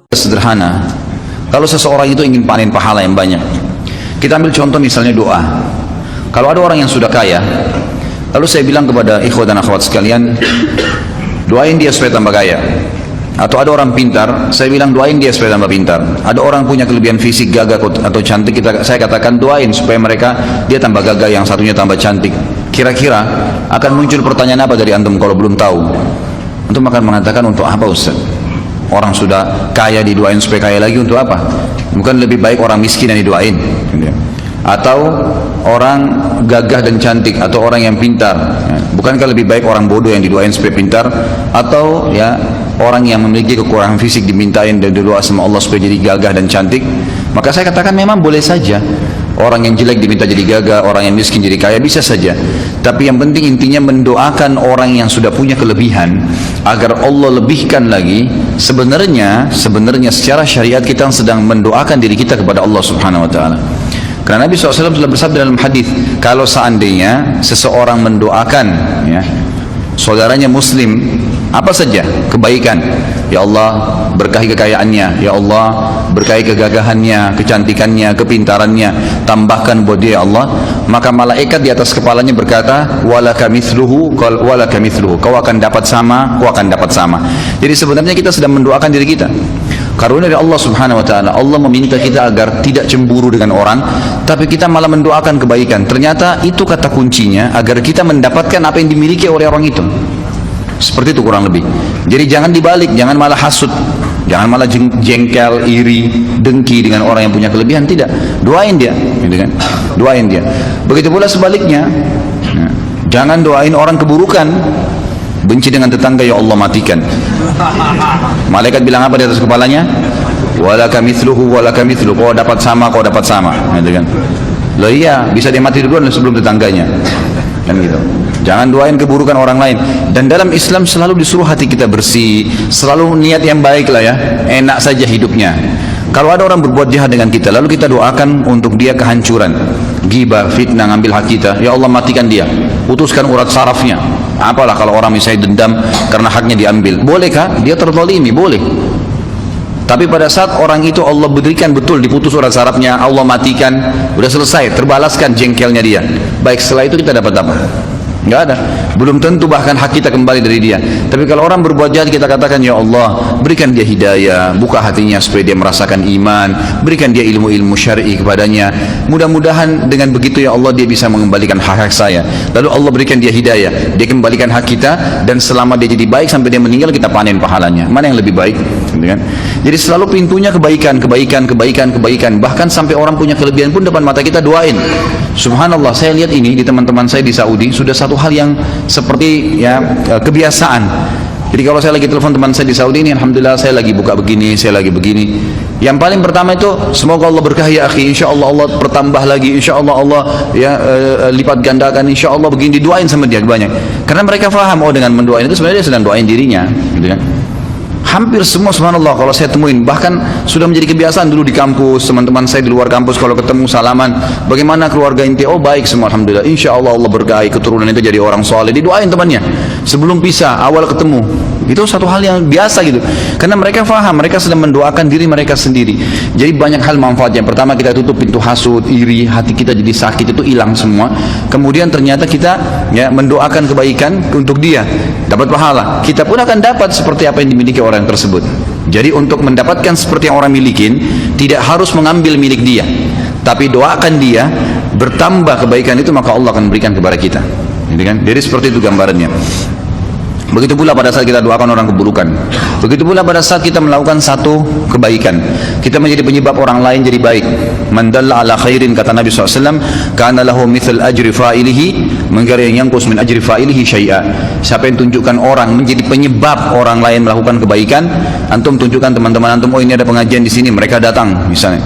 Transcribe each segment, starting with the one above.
Sederhana, kalau seseorang itu ingin panen pahala yang banyak, kita ambil contoh misalnya doa. Kalau ada orang yang sudah kaya, lalu saya bilang kepada ikhwah dan akhwat sekalian, doain dia supaya tambah kaya. Atau ada orang pintar, saya bilang doain dia supaya tambah pintar. Ada orang punya kelebihan fisik, gagah atau cantik, saya katakan doain supaya dia tambah gagah, yang satunya tambah cantik. Kira-kira akan muncul pertanyaan apa dari antum kalau belum tahu? Antum akan mengatakan, untuk apa Ustaz? Orang sudah kaya didoain supaya kaya lagi untuk apa? Bukan lebih baik orang miskin yang didoain? Atau orang gagah dan cantik, atau orang yang pintar, bukankah lebih baik orang bodoh yang didoain supaya pintar? Atau orang yang memiliki kekurangan fisik dimintain dan berdoa sama Allah supaya jadi gagah dan cantik? Maka saya katakan memang boleh saja orang yang jelek diminta jadi gagah, orang yang miskin jadi kaya, bisa saja. Tapi yang penting intinya mendoakan orang yang sudah punya kelebihan agar Allah lebihkan lagi. Sebenarnya secara syariat kita sedang mendoakan diri kita kepada Allah Subhanahu wa taala. Karena Nabi SAW telah bersabda dalam hadis, kalau seandainya seseorang mendoakan saudaranya muslim apa saja kebaikan, ya Allah berkahi kekayaannya, ya Allah berkahi kegagahannya, kecantikannya, kepintarannya, tambahkan buat dia ya Allah, maka malaikat di atas kepalanya berkata, walaka mithluhu, kau akan dapat sama, kau akan dapat sama. Jadi sebenarnya kita sedang mendoakan diri kita. Karunia dari Allah Subhanahu wa taala, Allah meminta kita agar tidak cemburu dengan orang, tapi kita malah mendoakan kebaikan. Ternyata itu kata kuncinya agar kita mendapatkan apa yang dimiliki oleh orang itu. Seperti itu kurang lebih. Jadi jangan dibalik, jangan malah hasud, jangan malah jengkel, iri, dengki dengan orang yang punya kelebihan. Tidak, doain dia, gitu kan? Doain dia. Begitu pula sebaliknya, jangan doain orang keburukan. Benci dengan tetangga, ya Allah matikan. Malaikat bilang apa di atas kepalanya? Walaka mithluhu, walaka mithluhu. Kau dapat sama, kau dapat sama, gitu kan? Loh iya, bisa dia mati duluan sebelum tetangganya, kan gitu. Jangan doain keburukan orang lain. Dan dalam Islam selalu disuruh hati kita bersih, selalu niat yang baik lah ya, enak saja hidupnya. Kalau ada orang berbuat jahat dengan kita, lalu kita doakan untuk dia kehancuran, ghibah, fitnah, ngambil hak kita, ya Allah matikan dia, putuskan urat sarafnya. Apalah kalau orang misalnya dendam karena haknya diambil, bolehkah? Dia terzalimi, boleh. Tapi pada saat orang itu Allah berikan betul, diputus urat sarafnya, Allah matikan, udah selesai, terbalaskan jengkelnya dia. Baik, setelah itu kita dapat apa? Enggak ada. Belum tentu bahkan hak kita kembali dari dia. Tapi kalau orang berbuat jahat, kita katakan, ya Allah berikan dia hidayah, buka hatinya supaya dia merasakan iman, berikan dia ilmu-ilmu syar'i kepadanya. Mudah-mudahan dengan begitu ya Allah dia bisa mengembalikan hak-hak saya. Lalu Allah berikan dia hidayah, dia kembalikan hak kita, dan selama dia jadi baik sampai dia meninggal, kita panen pahalanya. Mana yang lebih baik? Jadi selalu pintunya kebaikan. Bahkan sampai orang punya kelebihan pun depan mata kita doain. Subhanallah, saya lihat ini di teman-teman saya di Saudi sudah satu hal yang seperti kebiasaan. Jadi kalau saya lagi telepon teman saya di Saudi ini, alhamdulillah saya lagi buka begini, saya lagi begini. Yang paling pertama itu, semoga Allah berkahi ya akhi, insya Allah Allah bertambah lagi, insya Allah Allah lipat gandakan, insya Allah begini, didoain sama dia banyak. Karena mereka faham, oh dengan mendoain itu sebenarnya dia sedang doain dirinya, gitu kan. Hampir semua subhanallah kalau saya temuin, bahkan sudah menjadi kebiasaan dulu di kampus, teman-teman saya di luar kampus kalau ketemu salaman, bagaimana keluarga inti? Oh baik semua alhamdulillah, insya Allah Allah berkahi keturunan itu jadi orang soleh, didoain temannya sebelum pisah, awal ketemu. Itu satu hal yang biasa gitu, karena mereka faham, mereka sedang mendoakan diri mereka sendiri. Jadi banyak hal manfaatnya. Pertama, kita tutup pintu hasud, iri, hati kita jadi sakit, itu hilang semua. Kemudian ternyata kita mendoakan kebaikan untuk dia, dapat pahala. Kita pun akan dapat seperti apa yang dimiliki orang tersebut. Jadi untuk mendapatkan seperti yang orang milikin, tidak harus mengambil milik dia, tapi doakan dia, bertambah kebaikan itu, maka Allah akan berikan kepada kita. Jadi seperti itu gambarannya. Begitu pula pada saat kita doakan orang keburukan. Begitu pula pada saat kita melakukan satu kebaikan, kita menjadi penyebab orang lain jadi baik. Man dalla ala khairin, kata Nabi SAW, kana lahu mithl ajri fa'ilihi min ghairi yanqus min ajri fa'ilihi syai'a. Siapa yang tunjukkan orang menjadi penyebab orang lain melakukan kebaikan, antum tunjukkan teman-teman antum, oh ini ada pengajian di sini, mereka datang misalnya,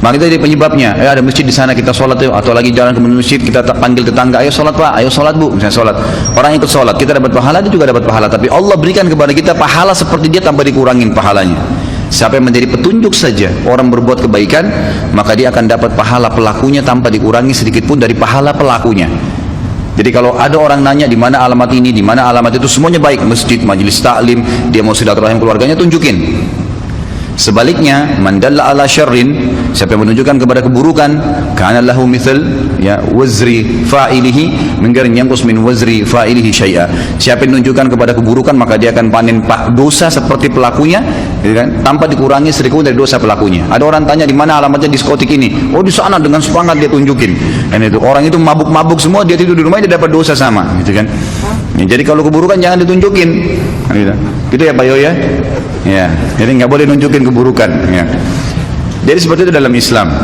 maka kita jadi penyebabnya. Ada masjid di sana, kita sholat yuk. Atau lagi jalan ke masjid, kita panggil tetangga, ayo sholat pak, ayo sholat bu, misalnya sholat. Orang ikut sholat, kita dapat pahala, dia juga dapat pahala. Tapi Allah berikan kepada kita pahala seperti dia tanpa dikurangin pahalanya. Siapa yang menjadi petunjuk saja orang berbuat kebaikan, maka dia akan dapat pahala pelakunya tanpa dikurangi sedikit pun dari pahala pelakunya. Jadi kalau ada orang nanya di mana alamat ini, di mana alamat itu, semuanya baik, masjid, majelis taklim, dia mau silaturahim keluarganya, tunjukin. Sebaliknya, man dalla ala syarrin, siapa yang menunjukkan kepada keburukan, kana lahu mithal ya wazri fa'ilihi min ghairi yanqus min wazri fa'ilihi syai'a. Siapa yang menunjukkan kepada keburukan, maka dia akan panen dosa seperti pelakunya, gitu kan? Tanpa dikurangi sedikit dari dosa pelakunya. Ada orang tanya di mana alamatnya diskotik ini, oh di sana, dengan semangat dia tunjukin. Dan itu orang itu mabuk-mabuk semua, dia tidur di rumah, dia dapat dosa sama, gitu kan? Ya, jadi kalau keburukan jangan ditunjukin, gitu. Gitu ya Pak Yo ya. Ya, jadi nggak boleh nunjukin keburukan. Ya. Jadi seperti itu dalam Islam.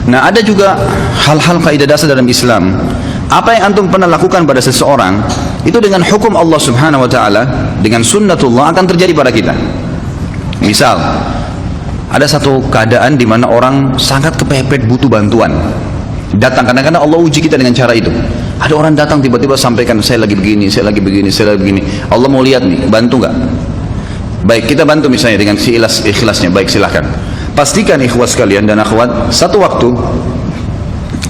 Nah, ada juga hal-hal kaidah dasar dalam Islam. Apa yang antum pernah lakukan pada seseorang, itu dengan hukum Allah Subhanahu Wa Taala, dengan sunnatullah akan terjadi pada kita. Misal, ada satu keadaan di mana orang sangat kepepet butuh bantuan. Datang, kadang-kadang Allah uji kita dengan cara itu. Ada orang datang tiba-tiba sampaikan, saya lagi begini, saya lagi begini, saya lagi begini. Allah mau lihat nih, bantu nggak? Baik, kita bantu misalnya dengan si ikhlasnya, baik silahkan. Pastikan ikhwas sekalian dan akhwat, satu waktu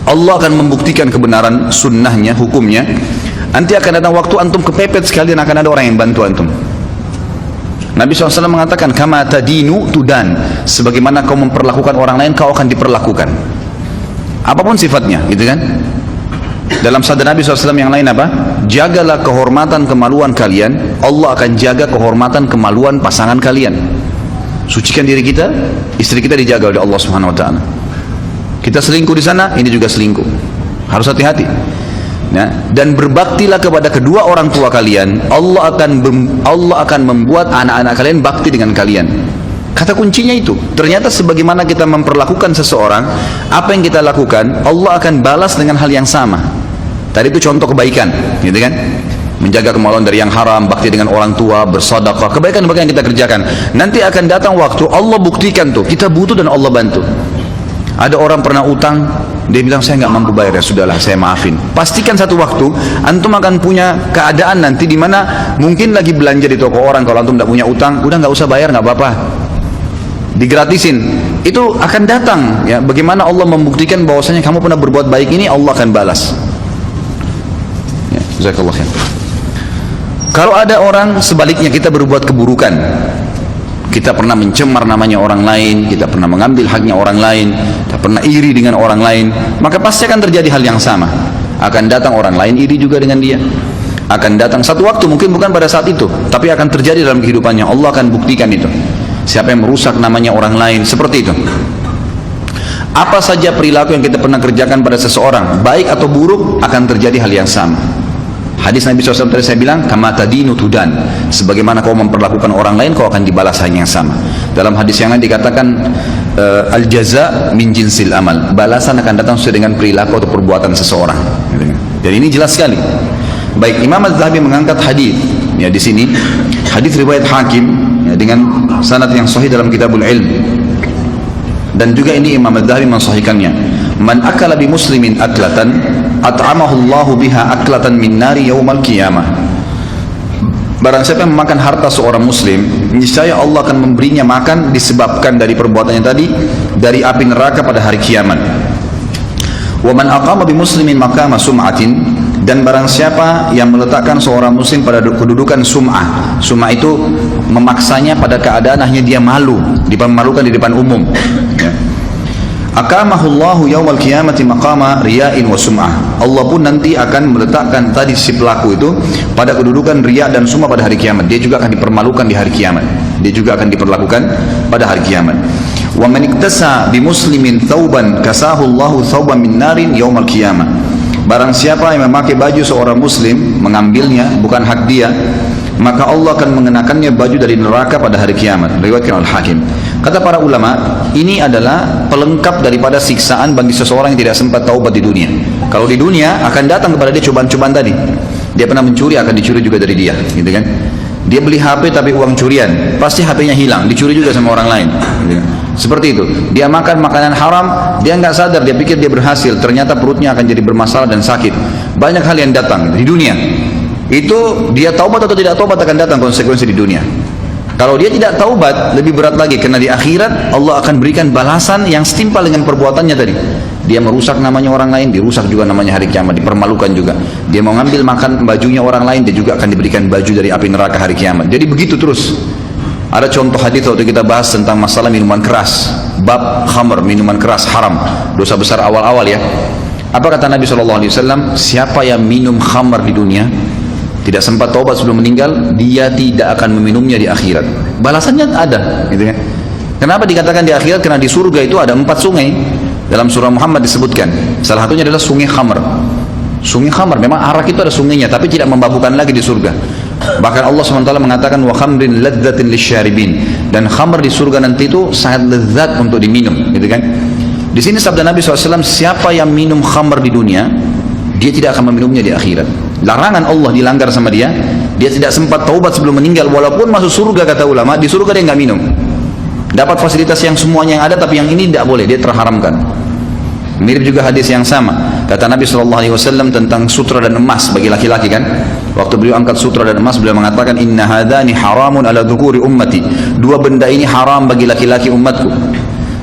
Allah akan membuktikan kebenaran sunnahnya, hukumnya. Nanti akan datang waktu antum kepepet sekalian, akan ada orang yang bantu antum. Nabi SAW mengatakan, kama tadinu tudan, sebagaimana kau memperlakukan orang lain, kau akan diperlakukan. Apapun sifatnya, gitu kan? Dalam sabda Nabi SAW yang lain apa? Jagalah kehormatan kemaluan kalian, Allah akan jaga kehormatan kemaluan pasangan kalian. Sucikan diri kita, istri kita dijaga oleh Allah Subhanahu Wa Taala. Kita selingkuh di sana, ini juga selingkuh. Harus hati-hati. Nah, dan berbaktilah kepada kedua orang tua kalian. Allah akan membuat anak-anak kalian bakti dengan kalian. Kata kuncinya itu. Ternyata sebagaimana kita memperlakukan seseorang, apa yang kita lakukan, Allah akan balas dengan hal yang sama. Tadi itu contoh kebaikan, gitu kan? Menjaga kemaluan dari yang haram, bakti dengan orang tua, bersedekah, kebaikan-kebaikan yang kita kerjakan. Nanti akan datang waktu Allah buktikan tuh, kita butuh dan Allah bantu. Ada orang pernah utang, dia bilang saya nggak mampu bayar, ya sudahlah saya maafin. Pastikan satu waktu antum akan punya keadaan nanti di mana mungkin lagi belanja di toko orang, kalau antum tidak punya utang, udah nggak usah bayar, nggak apa-apa, digratisin. Itu akan datang ya, bagaimana Allah membuktikan bahwasanya kamu pernah berbuat baik ini, Allah akan balas. Ya, jazakallah khair. Kalau ada orang sebaliknya, kita berbuat keburukan, kita pernah mencemar namanya orang lain, kita pernah mengambil haknya orang lain, kita pernah iri dengan orang lain, maka pasti akan terjadi hal yang sama. Akan datang orang lain iri juga dengan dia. Akan datang satu waktu, mungkin bukan pada saat itu, tapi akan terjadi dalam kehidupannya. Allah akan buktikan itu. Siapa yang merusak namanya orang lain, seperti itu. Apa saja perilaku yang kita pernah kerjakan pada seseorang, baik atau buruk, akan terjadi hal yang sama. Hadis Nabi SAW tadi saya bilang, kama tadinu tudan, sebagaimana kau memperlakukan orang lain, kau akan dibalas hal yang sama. Dalam hadis yang lain dikatakan, al jaza min jinsil amal, balasan akan datang sesuai dengan perilaku atau perbuatan seseorang. Dan ini jelas sekali. Baik, Imam Az-Zahabi mengangkat hadis ya di sini, hadis riwayat Hakim ya, dengan sanad yang sahih dalam Kitabul Ilm. Dan juga ini Imam Az-Zahabi mensahihkannya. Man akala bi muslimin aklatan at'amahu Allahu biha aklatan min nari yaumal qiyamah. Barang siapa yang memakan harta seorang muslim, niscaya Allah akan memberinya makan disebabkan dari perbuatannya tadi dari api neraka pada hari kiamat. Wa man aqama bi muslimin maqama sum'atin, dan barang siapa yang meletakkan seorang muslim pada kedudukan sum'ah. Sum'ah itu memaksanya pada keadaan hanya dia malu, dipermalukan di depan umum. Ya. Aqamahullahu yaumal qiyamati maqama riya'in wa sum'ah. Allah pun nanti akan meletakkan tadi si pelaku itu pada kedudukan riya dan sum'ah pada hari kiamat. Dia juga akan dipermalukan di hari kiamat. Dia juga akan diperlakukan pada hari kiamat. Wa man iktasa bi muslimin thawban kasahullahu thawban min narin yaumal qiyamah. Barang siapa yang memakai baju seorang muslim, mengambilnya bukan hak dia, maka Allah akan mengenakannya baju dari neraka pada hari kiamat. Riwayatkan Al-Hakim. Kata para ulama, ini adalah pelengkap daripada siksaan bagi seseorang yang tidak sempat taubat di dunia. Kalau di dunia akan datang kepada dia cobaan-cobaan tadi. Dia pernah mencuri, akan dicuri juga dari dia, gitu kan? Dia beli HP tapi uang curian, pasti HP-nya hilang, dicuri juga sama orang lain, gitu kan? Seperti itu. Dia makan makanan haram, dia nggak sadar, dia pikir dia berhasil, ternyata perutnya akan jadi bermasalah dan sakit. Banyak hal yang datang di dunia. Itu dia taubat atau tidak taubat akan datang konsekuensi di dunia. Kalau dia tidak taubat, lebih berat lagi, karena di akhirat Allah akan berikan balasan yang setimpal dengan perbuatannya tadi. Dia merusak namanya orang lain, dirusak juga namanya hari kiamat, dipermalukan juga. Dia mau ngambil makan bajunya orang lain, dia juga akan diberikan baju dari api neraka hari kiamat. Jadi begitu terus. Ada contoh hadis waktu kita bahas tentang masalah minuman keras, bab khamr, minuman keras haram, dosa besar awal-awal ya. Apa kata Nabi SAW? Siapa yang minum khamr di dunia, tidak sempat taubat sebelum meninggal, dia tidak akan meminumnya di akhirat. Balasannya ada, gitu kan? Kenapa dikatakan di akhirat? Karena di surga itu ada 4 sungai. Dalam surah Muhammad disebutkan. Salah satunya adalah sungai khamr. Sungai khamr, memang arak itu ada sungainya, tapi tidak memabukkan lagi di surga. Bahkan Allah SWT mengatakan wa khamrin ladzatin lisyaribin, dan khamr di surga nanti itu sangat lezat untuk diminum, gitu kan? Di sini sabda Nabi SAW, siapa yang minum khamr di dunia, dia tidak akan meminumnya di akhirat. Larangan Allah dilanggar sama dia, dia tidak sempat taubat sebelum meninggal, walaupun masuk surga kata ulama, di surga dia nggak minum. Dapat fasilitas yang semuanya yang ada, tapi yang ini tidak boleh, dia terharamkan. Mirip juga hadis yang sama, kata Nabi SAW tentang sutra dan emas bagi laki-laki kan. Waktu beliau angkat sutra dan emas, beliau mengatakan inna hadani haramun ala dhukuri ummati, 2 benda ini haram bagi laki-laki umatku.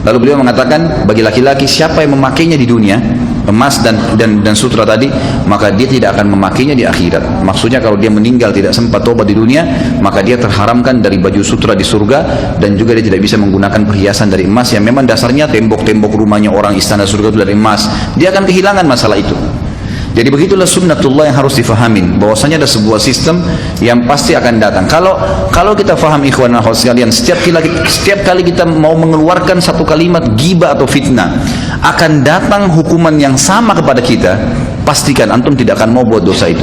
Lalu beliau mengatakan bagi laki-laki siapa yang memakainya di dunia, emas dan sutra tadi, maka dia tidak akan memakainya di akhirat. Maksudnya kalau dia meninggal tidak sempat tobat di dunia, maka dia terharamkan dari baju sutra di surga, dan juga dia tidak bisa menggunakan perhiasan dari emas yang memang dasarnya tembok-tembok rumahnya orang istana surga itu dari emas. Dia akan kehilangan masalah itu. Jadi begitulah sunnatullah yang harus difahamin, bahwasanya ada sebuah sistem yang pasti akan datang. Kalau kita faham ikhwan dan akhwat sekalian, setiap kali kita mau mengeluarkan satu kalimat ghibah atau fitnah, akan datang hukuman yang sama kepada kita. Pastikan antum tidak akan mau buat dosa itu.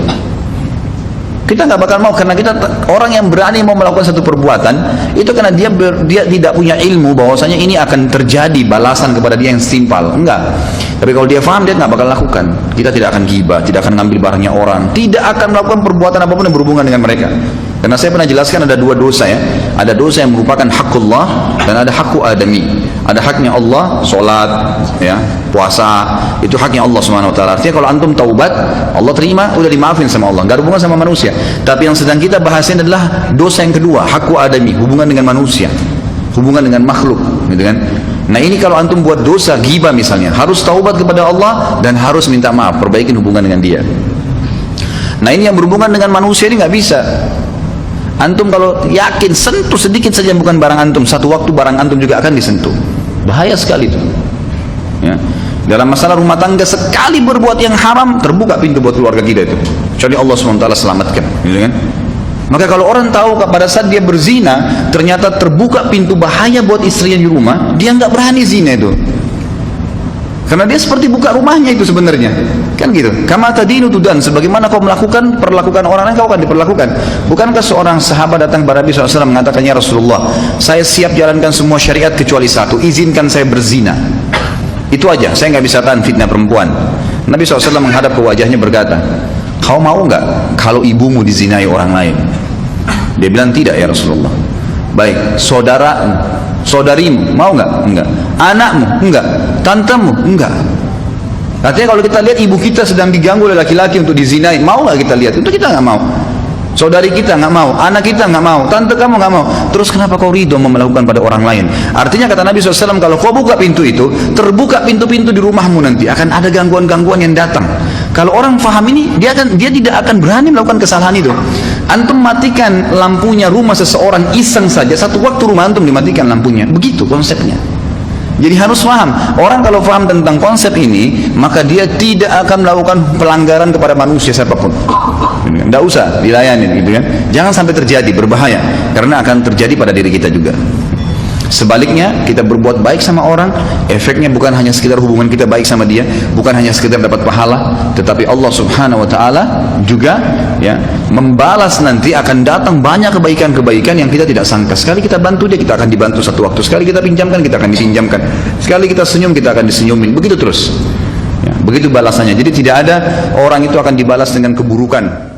Kita nggak bakal mau, karena kita orang yang berani mau melakukan satu perbuatan itu karena dia tidak punya ilmu bahwasanya ini akan terjadi balasan kepada dia yang setimpal. Enggak. Tapi kalau dia faham, dia nggak bakal lakukan. Kita tidak akan ghibah, tidak akan ngambil barangnya orang, tidak akan melakukan perbuatan apapun yang berhubungan dengan mereka. Karena saya pernah jelaskan ada 2 dosa ya. Ada dosa yang merupakan hakullah dan ada hakku adami. Ada haknya Allah, sholat, ya, puasa, itu haknya Allah Subhanahu Wa Taala. Artinya kalau antum taubat, Allah terima, udah dimaafin sama Allah, nggak ada hubungan sama manusia. Tapi yang sedang kita bahasin adalah dosa yang kedua, hakku adami, hubungan dengan manusia, hubungan dengan makhluk, gitu kan? Nah ini kalau antum buat dosa ghibah misalnya, harus taubat kepada Allah dan harus minta maaf, perbaikin hubungan dengan dia. Nah ini yang berhubungan dengan manusia ini nggak bisa. Antum kalau yakin sentuh sedikit saja bukan barang antum, satu waktu barang antum juga akan disentuh. Bahaya sekali itu. Ya. Dalam masalah rumah tangga, sekali berbuat yang haram, terbuka pintu buat keluarga kita itu. Kecuali Allah SWT selamatkan, gitu kan? Maka kalau orang tahu pada saat dia berzina, ternyata terbuka pintu bahaya buat istrinya di rumah, dia nggak berani zina itu. Karena dia seperti buka rumahnya itu sebenarnya. Kan gitu. Kama tadinu tudan, sebagaimana kau perlakukan orang lain, kau akan diperlakukan. Bukankah seorang sahabat datang kepada Nabi SAW mengatakan, ya Rasulullah, saya siap jalankan semua syariat kecuali satu, izinkan saya berzina. Itu aja, saya nggak bisa tahan fitnah perempuan. Nabi SAW menghadap ke wajahnya berkata, kau mau nggak kalau ibumu dizinai orang lain? Dia bilang tidak ya Rasulullah. Baik, saudarimu mau nggak? Enggak. Anakmu? Enggak. Tantemu? Enggak. Artinya kalau kita lihat ibu kita sedang diganggu oleh laki-laki untuk dizinai, mau nggak kita lihat? Itu kita nggak mau. Saudari kita nggak mau, anak kita nggak mau, tante kamu nggak mau. Terus kenapa kau ridho melakukan pada orang lain? Artinya kata Nabi SAW, kalau kau buka pintu itu, terbuka pintu-pintu di rumahmu nanti, akan ada gangguan-gangguan yang datang. Kalau orang faham ini, dia tidak akan berani melakukan kesalahan itu. Antum matikan lampunya rumah seseorang iseng saja, satu waktu rumah antum dimatikan lampunya. Begitu konsepnya. Jadi harus paham. Orang kalau paham tentang konsep ini, maka dia tidak akan melakukan pelanggaran kepada manusia siapapun. Tidak usah dilayanin, gitu kan? Jangan sampai terjadi, berbahaya. Karena akan terjadi pada diri kita juga. Sebaliknya, kita berbuat baik sama orang, efeknya bukan hanya sekedar hubungan kita baik sama dia, bukan hanya sekedar dapat pahala, tetapi Allah Subhanahu Wa Taala juga ya membalas, nanti akan datang banyak kebaikan-kebaikan yang kita tidak sangka. Sekali kita bantu dia, kita akan dibantu satu waktu. Sekali kita pinjamkan, kita akan dipinjamkan. Sekali kita senyum, kita akan disenyumin. Begitu terus. Ya, begitu balasannya. Jadi tidak ada orang itu akan dibalas dengan keburukan.